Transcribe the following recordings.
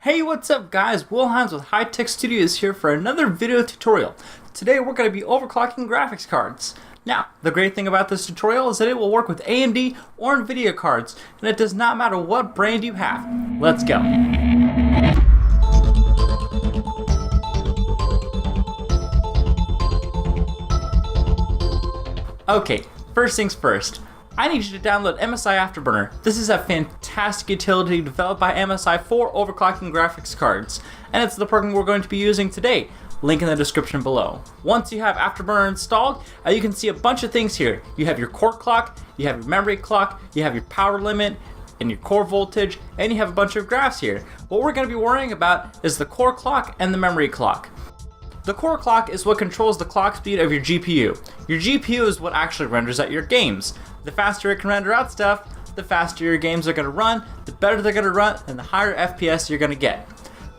Hey, what's up guys? Will Hines with High Tech Studios here for another video tutorial. Today we're going to be overclocking graphics cards. Now, the great thing about this tutorial is that it will work with AMD or Nvidia cards, and it does not matter what brand you have. Let's go. Okay, first things first. I need you to download MSI Afterburner. This is a fantastic utility developed by MSI for overclocking graphics cards, and it's the program we're going to be using today. Link in the description below. Once you have Afterburner installed, you can see a bunch of things here. You have your core clock, you have your memory clock, you have your power limit, and your core voltage, and you have a bunch of graphs here. What we're going to be worrying about is the core clock and the memory clock. The core clock is what controls the clock speed of your GPU. Your GPU is what actually renders out your games. The faster it can render out stuff, the faster your games are going to run, the better they're going to run, and the higher FPS you're going to get.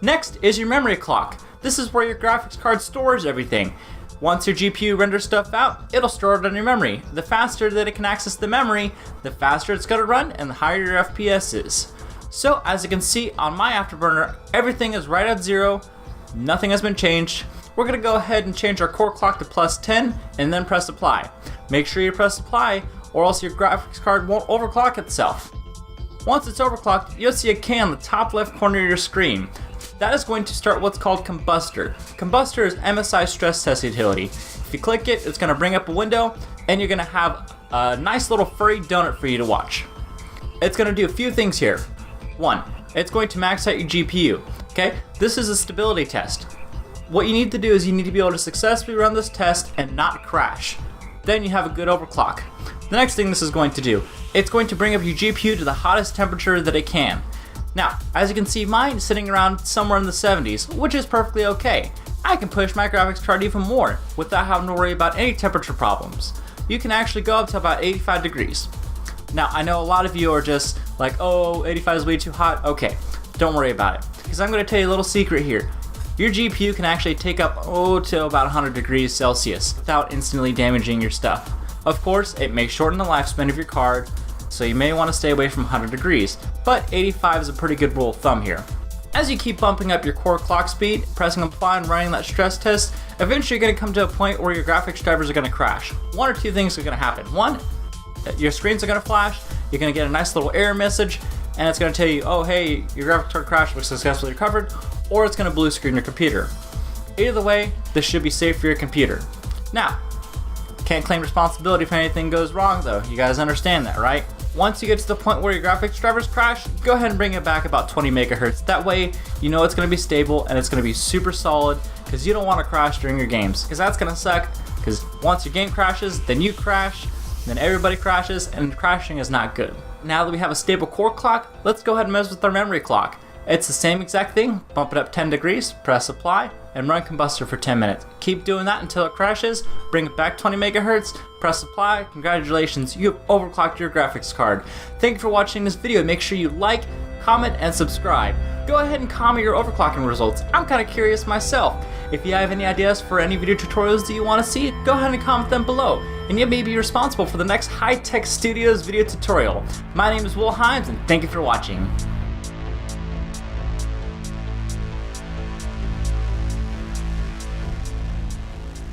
Next is your memory clock. This is where your graphics card stores everything. Once your GPU renders stuff out, it'll store it on your memory. The faster that it can access the memory, the faster it's going to run and the higher your FPS is. So as you can see on my Afterburner, everything is right at 0, nothing has been changed. We're going to go ahead and change our core clock to +10 and then press apply. Make sure you press apply or else your graphics card won't overclock itself. Once it's overclocked, you'll see a K on the top left corner of your screen. That is going to start what's called Combustor. Combustor is MSI stress test utility. If you click it, it's going to bring up a window and you're going to have a nice little furry donut for you to watch. It's going to do a few things here. One, it's going to max out your GPU. Okay, this is a stability test. What you need to do is you need to be able to successfully run this test and not crash. Then you have a good overclock. The next thing this is going to do, it's going to bring up your GPU to the hottest temperature that it can. Now, as you can see, mine is sitting around somewhere in the 70s, which is perfectly okay. I can push my graphics card even more without having to worry about any temperature problems. You can actually go up to about 85 degrees. Now, I know a lot of you are just like, oh, 85 is way too hot. Okay, don't worry about it, because I'm going to tell you a little secret here. Your GPU can actually take up to about 100 degrees Celsius without instantly damaging your stuff. Of course, it may shorten the lifespan of your card, so you may want to stay away from 100 degrees, but 85 is a pretty good rule of thumb here. As you keep bumping up your core clock speed, pressing apply and running that stress test, eventually you're going to come to a point where your graphics drivers are going to crash. One or two things are going to happen. One, your screens are going to flash, you're going to get a nice little error message, and it's going to tell you, oh hey, your graphics card crash was successfully recovered, or it's going to blue screen your computer. Either way, this should be safe for your computer. Now, can't claim responsibility if anything goes wrong though. You guys understand that, right? Once you get to the point where your graphics drivers crash, go ahead and bring it back about 20 megahertz. That way, you know it's going to be stable and it's going to be super solid, because you don't want to crash during your games, because that's going to suck, because once your game crashes, then you crash, then everybody crashes, and crashing is not good. Now that we have a stable core clock, let's go ahead and mess with our memory clock. It's the same exact thing. Bump it up 10 degrees, press apply, and run Combustor for 10 minutes. Keep doing that until it crashes, bring it back 20 megahertz, press apply, congratulations, you have overclocked your graphics card. Thank you for watching this video. Make sure you like, comment, and subscribe. Go ahead and comment your overclocking results. I'm kind of curious myself. If you have any ideas for any video tutorials that you want to see, go ahead and comment them below, and you may be responsible for the next High Tech Studios video tutorial. My name is Will Hines, and thank you for watching.